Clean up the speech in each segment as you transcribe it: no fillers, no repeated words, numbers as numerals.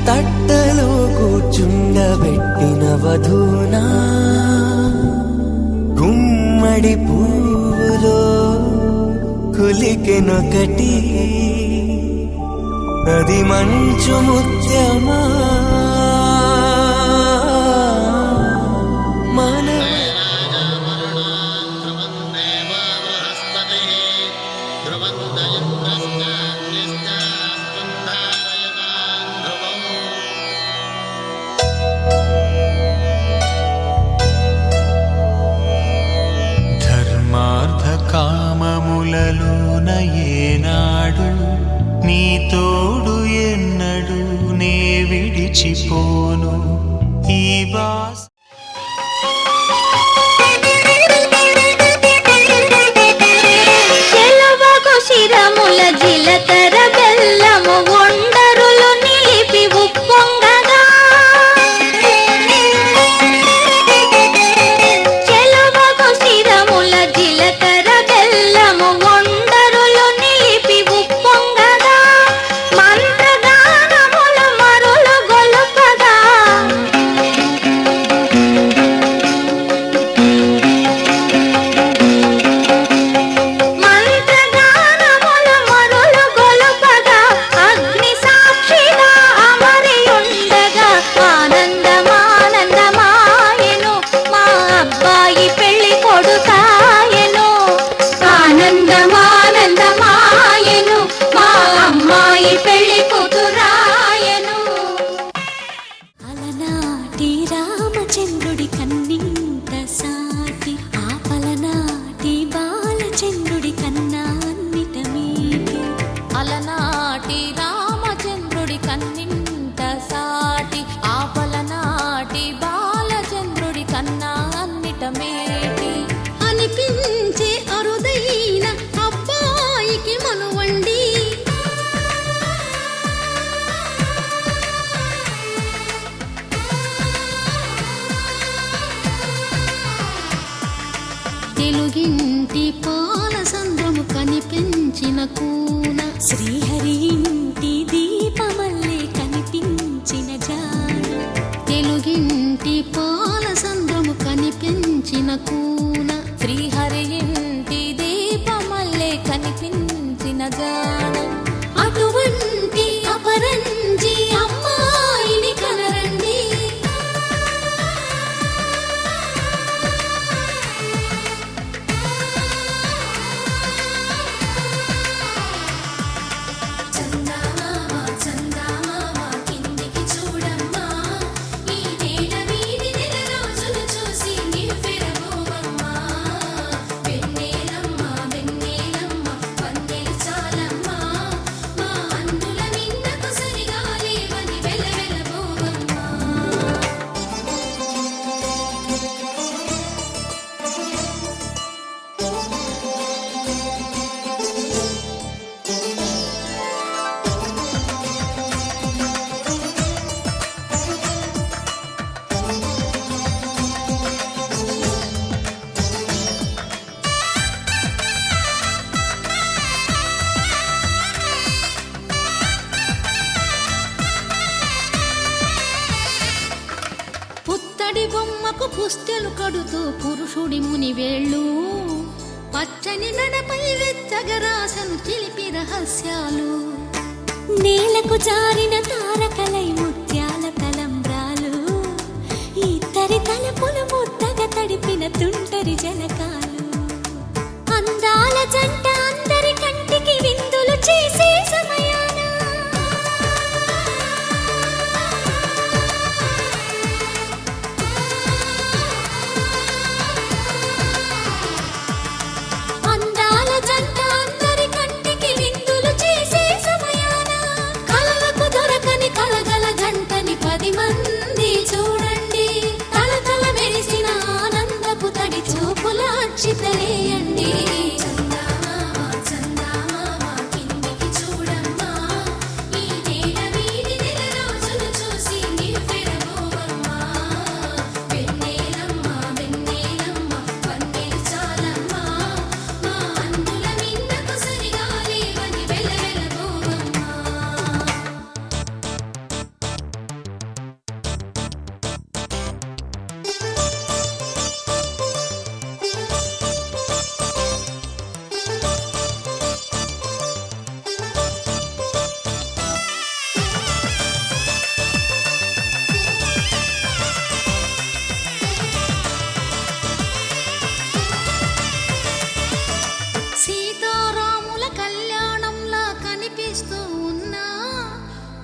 తట్టలో కూర్చుండబెట్టిన వధూనా గుమ్మడి పువ్వులో కులికెనొకటి అది మంచు ముత్యమా కామములలోన ఏనాడు నీ తోడు ఎన్నడు నే విడిచిపోను ఈ బాస్ శిరముల జిలకర బెల్లము ఒండరులు నిలిపి ఉప్పొంగగా చెలవగు శిరముల జిలకర బెల్లము ఒండరులు నిలిపి ఉప్పొంగగా మంత్రగానములు మరులు గొలుపగా రామచంద్రుడి కన్నింత సాటి ఆపలనాటి బాలచంద్రుడి కన్నా అన్నిట మీటి అలనాటి రామచంద్రుడి కన్నింత సాటి ఆపలనాటి బాలచంద్రుడి కన్నా అన్నిట మేటి అనిపించే అరుదైన అబ్బాయికి మనువండి తెలుగింటి పాల సంద్రము కనిపించిన కూన శ్రీహరి ఇంటి దీపమల్లే కనిపించిన జాన తెలుగింటి పాల సంద్రము కనిపించిన కూన శ్రీహరి ఇంటి దీపమల్లే కనిపించిన జాన అటువంటి అపరంజి అమ్మాయిని కనరండి బొమ్మకు పుస్తెలు కడుతూ పురుషుడి ముని వేళ్ళు పచ్చని నడపై వెచ్చగరాసను చిలిపి రహస్యాలు నేలకు జారిన తారకలై ముత్యాల తలంబ్రాలు ఇద్దరి తలపులు ముద్దగా తడిపిన తుంటరి జలకాలు అందాల జంట అందరి కంటికి విందులు చేసే సమయాన చితలేయండి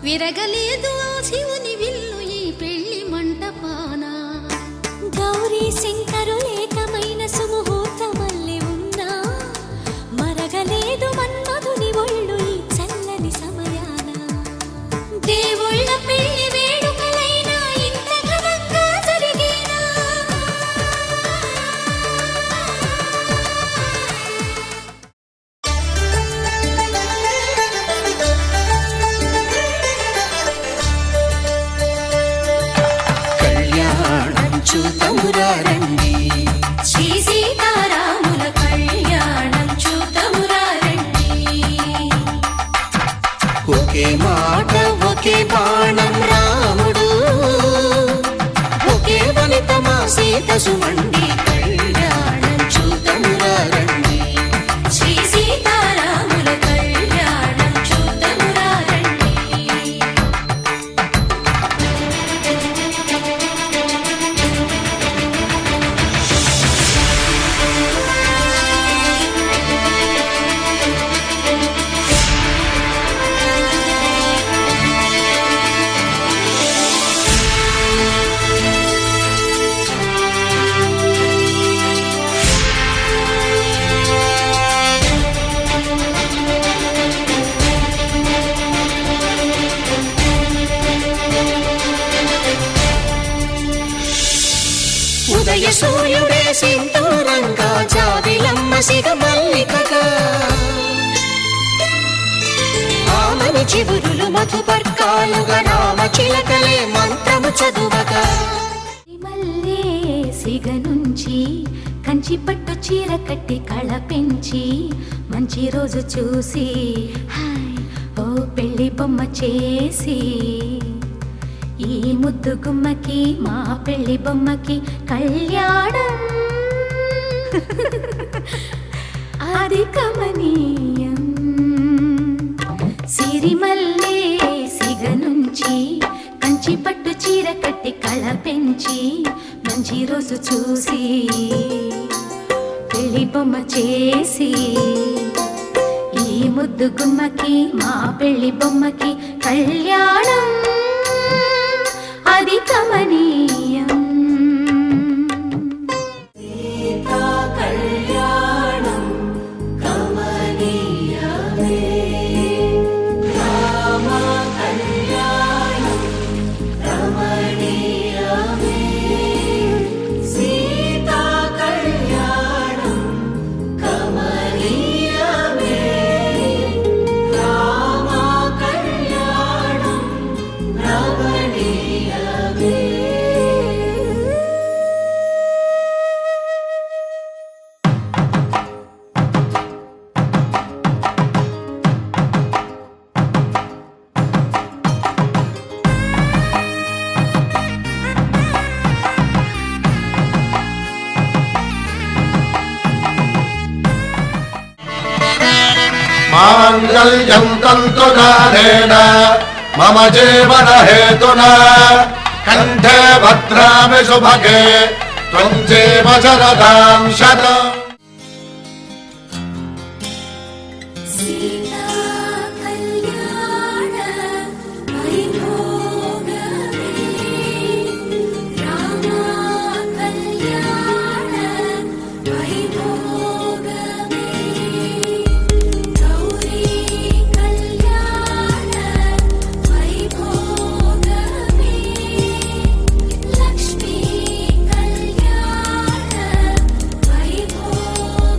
విరగలేదు ఆ శివుని విల్లు ఈ పెళ్లి మంటపాన. గౌరీ శంకరు ఏకమైన సుముహూర్తమల్లి ఉన్నా మరగలేదు మన్మధుని ఒళ్ళు ఈ చల్లని సమయాన. దేవుళ్ళ పెళ్లి వేడుకలైనా ఇంత ఘనంగా జరిగేనా? కళ్యాణం చూతమురా రండి, శ్రీ సీతారాముల కళ్యాణం చూతమురా రండి. ఒకే మాట ఒకే బాణం రాముడు, ఒకే వనిత మా సీత సుమండి. కళ్యాణం చూతమురా రండి, శ్రీ సీతారాముల కళ్యాణం చూతమురా రండి. ఉదయ సూర్యుడే సింధూరంగా, జాబిలమ్మ సిగ మల్లికగా, ఆమని చివురులు మధుపర్కాలుగా, రామ చిలకలే మంత్రము చదువగా. మల్లే సిగ నుంచి కంచి పట్టు చీర కట్టి కళ పెంచి మంచి రోజు చూసి హాయ్ ఓ పెళ్లి బొమ్మ చేసి, ఈ ముద్దు గుమ్మకి మా పెళ్లి బొమ్మకి కళ్యాణం అది కమనీయం. సిరిమల్లే సిగ నుంచి కంచి పట్టు చీర కట్టి కళ పెంచి మంచి రోజు చూసి పెళ్లి బొమ్మ చేసి, ఈ ముద్దు గుమ్మకి మా పెళ్లి బొమ్మకి కళ్యాణం అది కమనీయం. కళ్యాణం కమనీయమే, రామ కళ్యాణం రమణీయమే, సీతా కళ్యాణం కమనీయమే, రామ కళ్యాణం రమణీయమే. మాంగళ్యం తంతుధారేణ మమ జీవన హేతునా కంఠే భద్రామి శుభగే త్వం జీవ శరదాం శతం. సీతా కళ్యాణ వైభోగమే, రామ కళ్యాణ వైభోగమే, గౌరీ కళ్యాణ వైభోగమే, లక్ష్మీ కళ్యాణ వైభోగమే.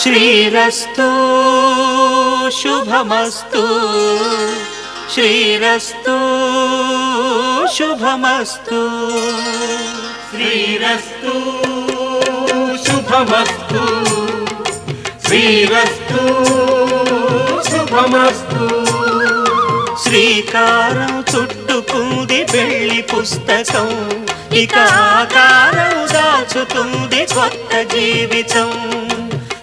శ్రీరస్తు శుభమస్తు, శ్రీరస్తు శుభమస్తు, శ్రీరస్తు శుభమస్తు, శ్రీరస్తు శుభమస్తు. శ్రీకారం చుట్టుకుంది పెళ్లి పుస్తకం, ఇక ఆకారం దాచుతుంది కొత్త జీవితం.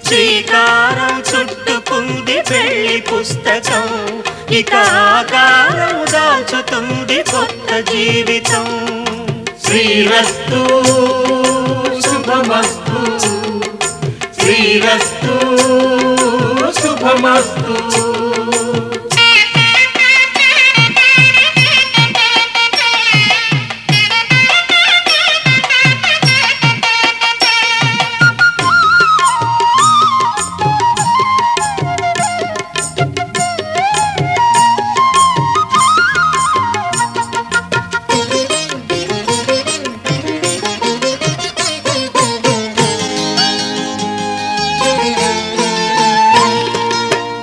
శ్రీకారం చుట్టుకుంది పెళ్లి పుస్తకం, ఇక ఆకారం దాల్చుతుంది కొత్త జీవితం. శ్రీరస్తు శుభమస్తు, శ్రీరస్తు శుభమస్తు.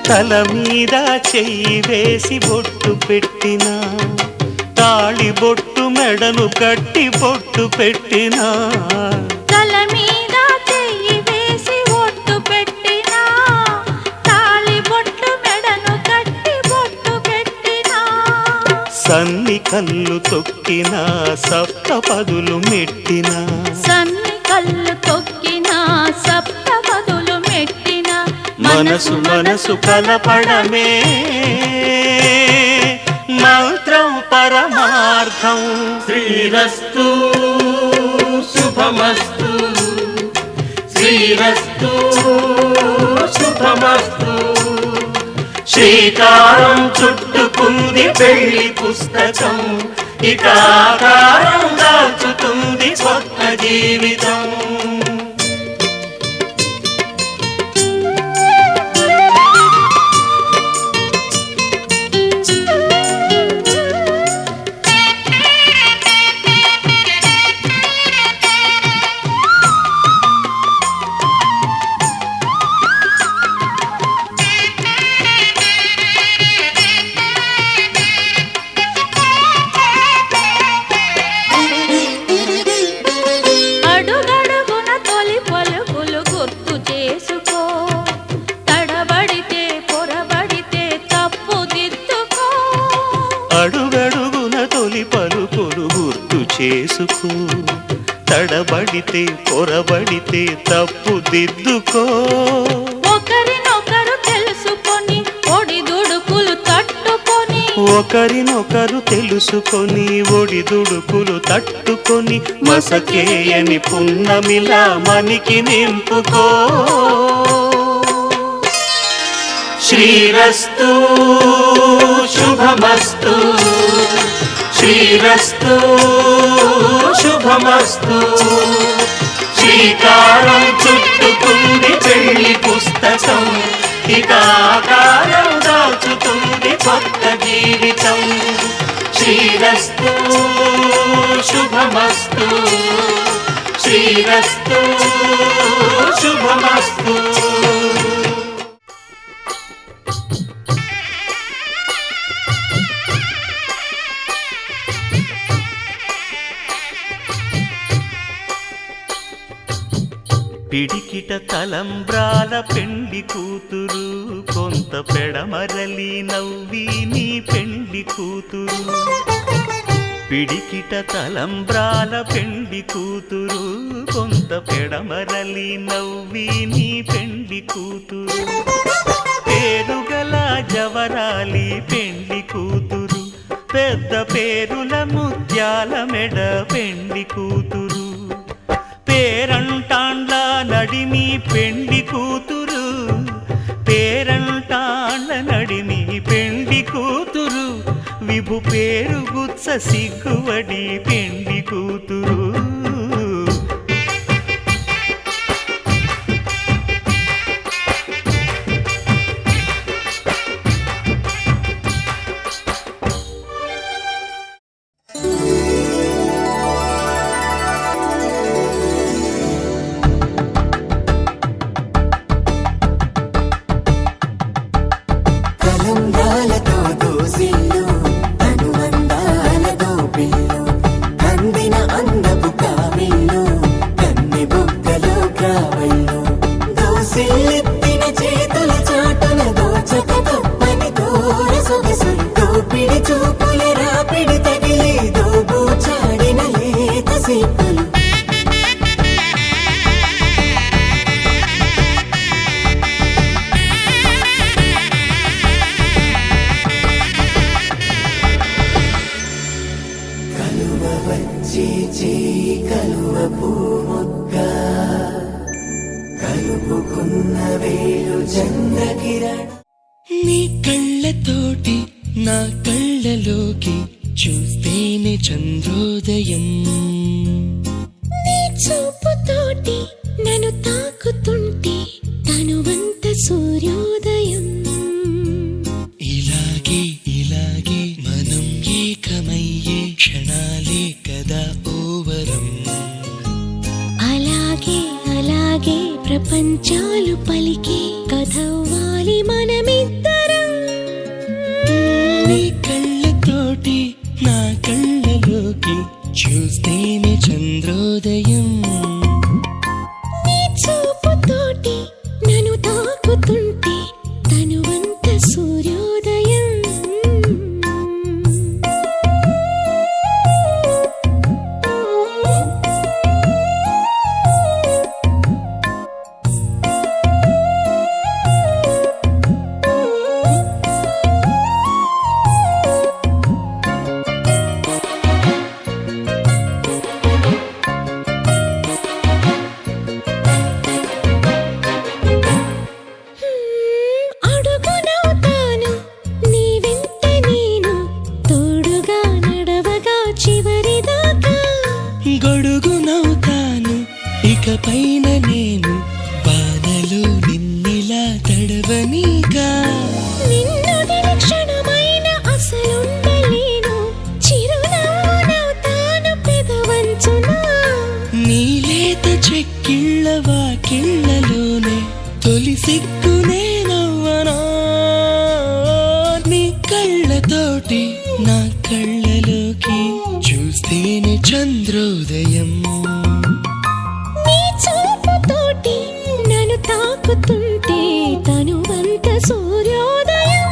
తల మీద చెయ్యి వేసి బొట్టు పెట్టినా, తాళి బొట్టు మెడను కట్టి బొట్టు పెట్టినా, తల మీద చెయ్యి వేసి ఒట్టు పెట్టినా, తాళి బొట్టు మెడను కట్టి బొట్టు పెట్టినా, సన్ని కళ్ళు తొక్కినా సప్తపదులు మెట్టినా, సన్ని కళ్ళు తొక్కినా సప్తపదులు మెట్టినా, మనసు మనసు కలపడమే మంత్రం పరమార్థం. శ్రీరస్తు శుభమస్తు, శ్రీరస్తు శుభమస్తు. శ్రీకారం చుట్టుకుంది పెళ్లి పుస్తకం, ఇక ఆకారం దాల్చుతుంది కొత్త జీవితం. అడుగడుగున తొలి పలుకులు గుర్తు చేసుకో, తడబడితే పొరబడితే తప్పు దిద్దుకో. అడుగడుగున తొలి పలుకులు గుర్తు చేసుకో, తడబడితే పొరబడితే తప్పు దిద్దుకో. ఒకరినొకరు తెలుసుకొని ఒడిదుడుకులు తట్టుకొని, ఒకరినొకరు తెలుసుకొని ఒడిదుడుకులు తట్టుకొని, మసకేయని పున్నమిలా మనికి నింపుకో. శ్రీరస్తు శుభమస్తు, శ్రీరస్తు శుభమస్తు. శ్రీకారం చుట్టుకుంది పెళ్లి పుస్తకం, ఇక ఆకారం దాల్చుతుంది కొత్త జీవితం. శ్రీరస్తు శుభమస్తు, శ్రీరస్తు శుభమస్తు. పిడికిట తలంబ్రాల పెండ్లి కూతురు, కొంత పెడమరలి నవ్వి నీ పెండ్లి కూతురు. పిడికిట తలంబ్రాల పెండ్లి కూతురు, కొంత పెడమరలి నవ్వి నీ పెండ్లి కూతురు. పేరుగల జవరాలి పెండ్లి కూతురు, పెద్ద పేరుల ముత్యాల మెడ పెండ్లి కూతురు. పేరంటాండ్ల నడిమి పెండ్లి కూతురు, పేరంటాండ్ల నడిమి పెండ్లి కూతురు. విభు పేరు గుత్స సిగ్గువడి పెండ్లి కూతురు. తలంబ్రాలతో దోసిల్లు అనుబంధాలతో పిల్లు అందిన అందపు నీ కళ్ళతోటి నా కళ్ళలోకి చూస్తేనే చంద్రోదయం. నీ చూపుతోటి నన్ను తాకుతుంటే తనువంత సూర్యోదయం. ఇలాగే ఇలాగే మనం ఏకమయ్యే క్షణాలే కదా ఓవరం. అలాగే అలాగే ప్రపంచాలు పలికే కథవ్వాలి మనమిద్దరం. నీ కళ్ళతోటి నా కళ్ళలోకి చూస్తేనే చంద్రోదయం. నీ చూపుతోటి నన్ను తాకుతుంటే తనువంత సూర్యోదయం. అడుగునవుతాను నీ వెంట నేను, తోడుగా నడవగా చివరిదాకా. గొడుగునవుతాను ఇకపైన నేను, బాధలు నిన్నిలా తడవనీగా. నిన్ను క్షణమైన అసలుండలేను, చిరునవ్వునవుతాను పెదవంచునా. నీలేత చెక్కిళ్ళ వాకిళ్ళలోనే తొలి సిగ్గునే నవ్వనా. నీ కళ్ళతోటి నా కళ్ళలోకి చూస్తేనే చంద్రోదయం. నీ చూపుతోటి నన్ను తాకుతుంటే తనువంత సూర్యోదయం.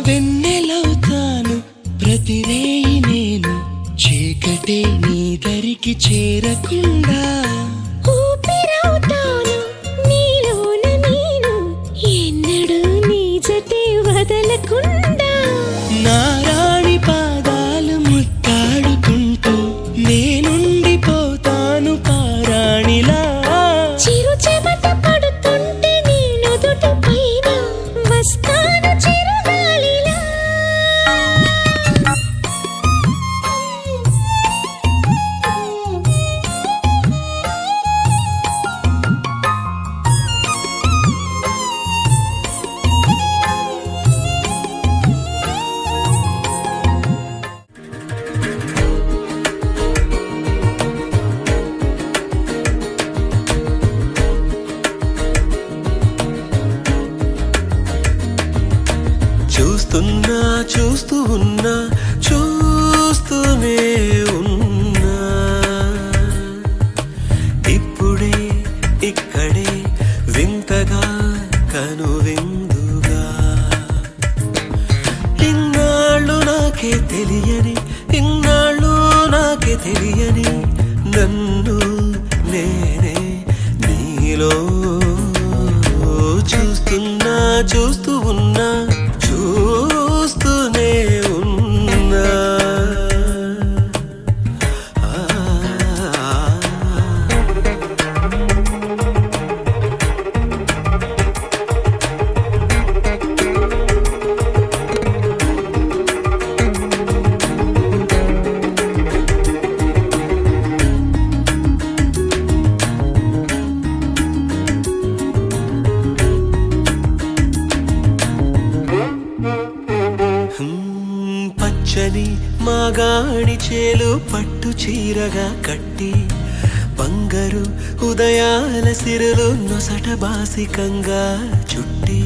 వెన్నెలవుతాను ప్రతిరేయి నేను, చీకటే నీ దరికి చేరకుండా. ఊపిరవుతాను నీలోన నేను, ఎన్నడూ నీ జతే వదలకుండా. నారాణి పాదాలు ముత్తాడుకుంటూ నేనుండిపోతాను పారాణిలా. చిరు చెమట పడుతుంటే నీ నుదుటి పైన వస్తాను చిరుగాలిలా. చూస్తున్నా చూస్తూ ఉన్నా చూస్తూనే ఉన్నా, ఇప్పుడే ఇక్కడే వింతగా కనువిందుగా. ఇన్నాళ్ళు నాకే తెలియని, ఇన్నాళ్ళు నాకే తెలియని నన్ను నేనే నీలో చూస్తున్నా చూస్తూ ఉన్నా చూస్తూనే ఉన్నా. పచ్చని మాగాణి చేలు పట్టు చీరగా కట్టి బంగారు ఉదయాల సిరులు నొసట బాసికంగా చుట్టి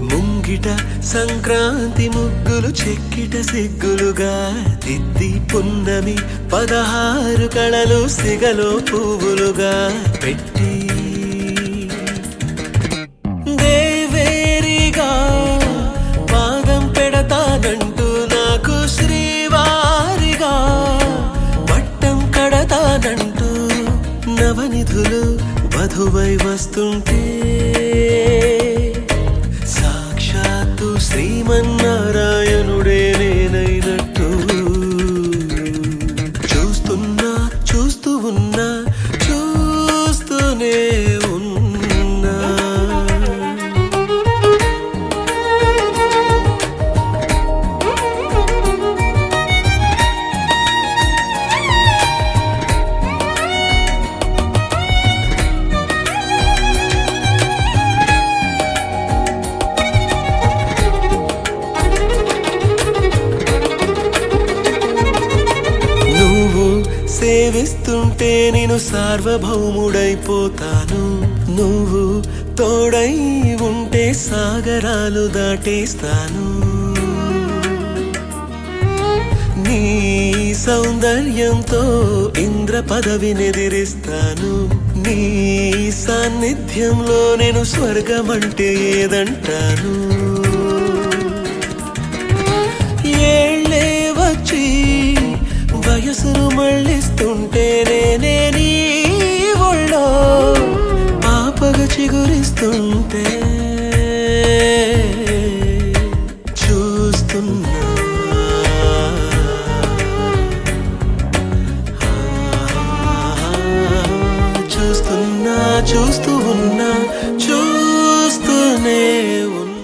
ముంగిట సంక్రాంతి ముగ్గులు చెక్కిట సిగ్గులుగా దిద్ది పున్నమి 16 కళలు సిగలో పువ్వులుగా పెట్టి దేవేరిగా పాదం పెడతానంటూ నాకు శ్రీవారిగా పట్టం కడతానంటూ నవనిధులు వధువై వస్తుంటే సాక్షాత్తు శ్రీమన్నారాయణుడే నేనైనట్టు చూస్తున్నా చూస్తూ ఉన్నా చూస్తూనే ఉన్నా సేవిస్తుంటే నేను సార్వభౌముడైపోతాను నువ్వు తోడై ఉంటే సాగరాలు దాటేస్తాను నీ సౌందర్యంతో ఇంద్ర పదవినెదిరిస్తాను నీ సాన్నిధ్యంలో నేను స్వర్గమంటే ఏదంటాను ఏళ్ళే వచ్చి వయసును మళ్ళిస్తుంటే నేనే నీ ఒళ్ళో పాపగా చిగురిస్తుంటే చూస్తున్నా చూస్తున్నా చూస్తూ ఉన్నా చూస్తూనే ఉన్నా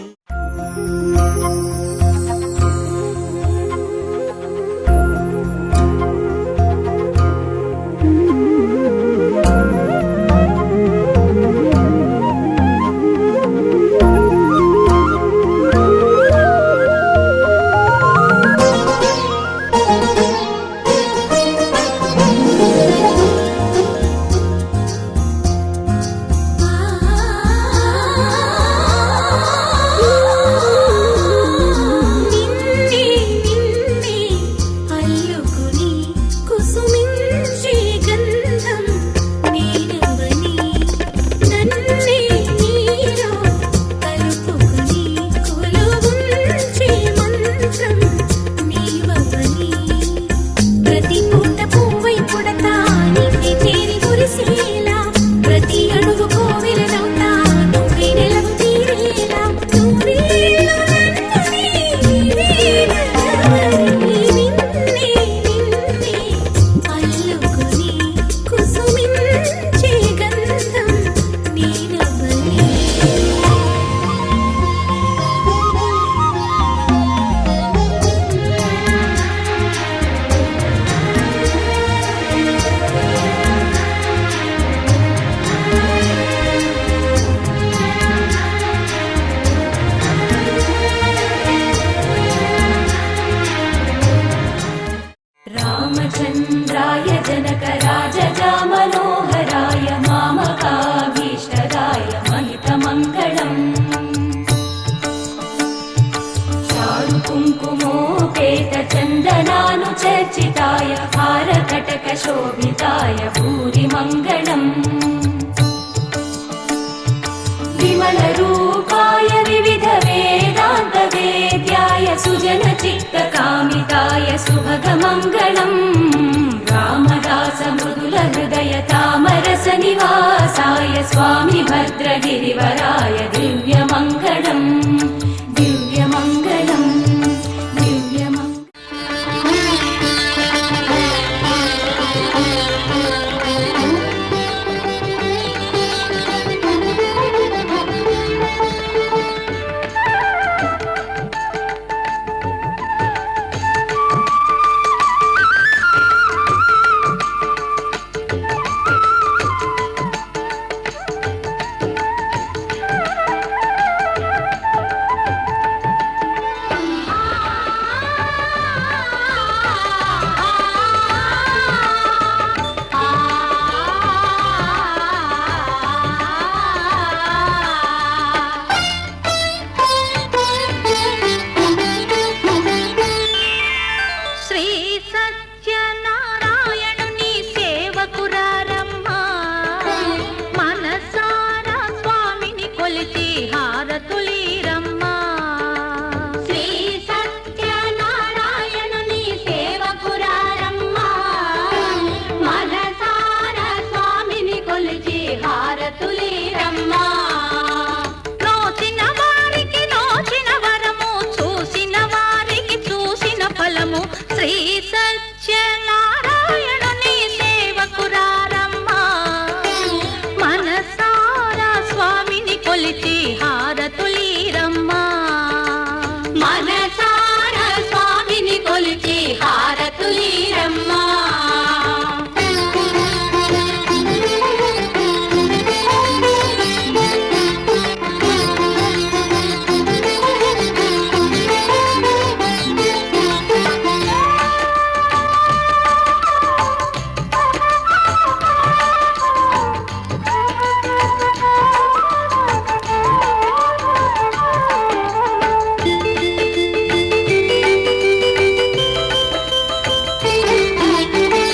रामचन्द्राय जनकराजजा मनोहराय मामकाभीष्टदाय महितमङ्गलम् चारुकुङ्कुमोपेतचन्दनानुचर्चिताय हारकटकशोभिताय भूरिमङ्गलम् विमलरूपाय विविधवेदान्तवेद्याय सुजनचित्तकामिताय सुभगमङ्गलम् रामदासमृदुलहृदय तामरसनिवासाय स्वामि भद्रगिरिवराय दिव्यमङ्गलम् दिव्यमङ्गलम् दिव्यमङ्गलम् శ్రీ సత్యనారాయణుని సేవకురారమ్మా మనసారా స్వామిని కొలిచి హారతులీరమ్మా మనసారా స్వామిని కొలిచి హారతులీరమ్మా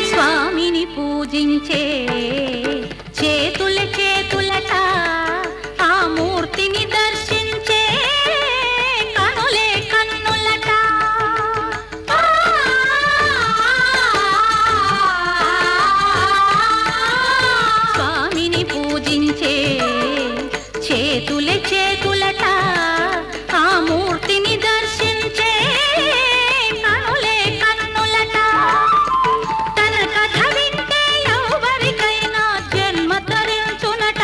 స్వామిని పూజించే చేతుల చేతులట ఆ మూర్తిని దర్శించే కనులే కన్నులట స్వామిని పూజించే చేతుల చేతులట ఆ మూర్తిని దర్శించే కనులే కన్నులట తన కథ వింటే ఎవరికైనా జన్మ తరించునట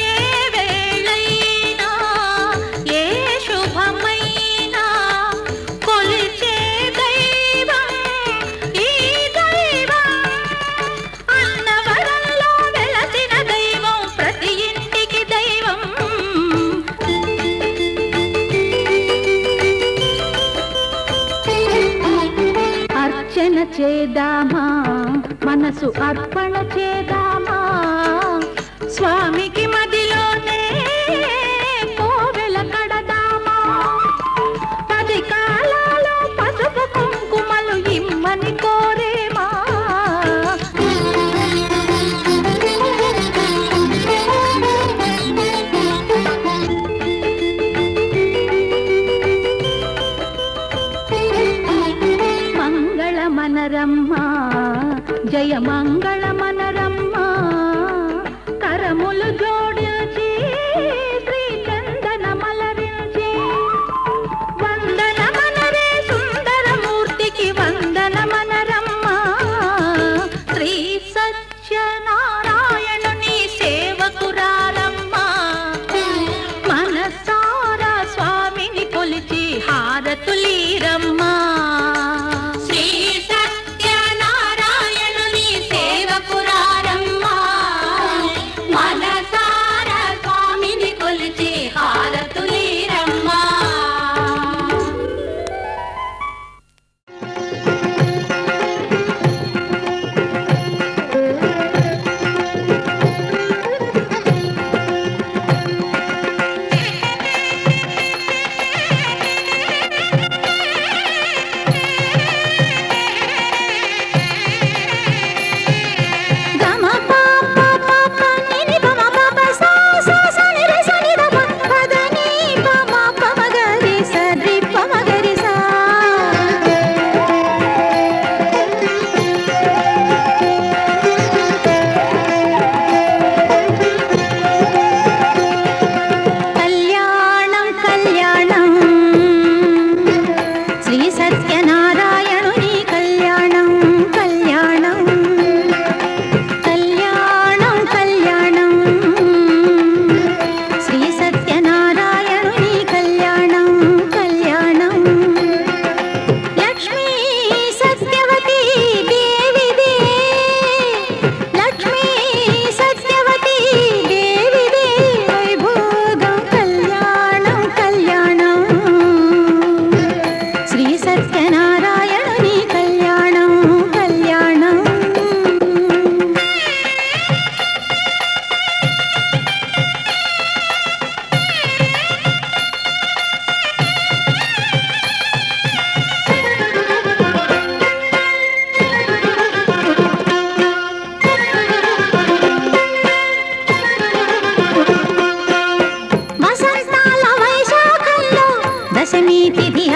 ఏ వేళైనా ఏ శుభమైనా కొలిచే దైవం ఈ దైవం అన్నవరంలో వెలసిన దైవం ప్రతి ఇంటికి దైవం అర్చన చేద్దామా మనసు అర్పణ చేద్దామా స్వామికి మదిలోనే కోవెల కడదామా 10 కాలాలు పసుపు కుంకుమలు ఇమ్మని కోరేమా మంగళ మనరమ్మ జయ మంగళ మనరమ్మ కరములు జో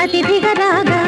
అతిథిగా రాగా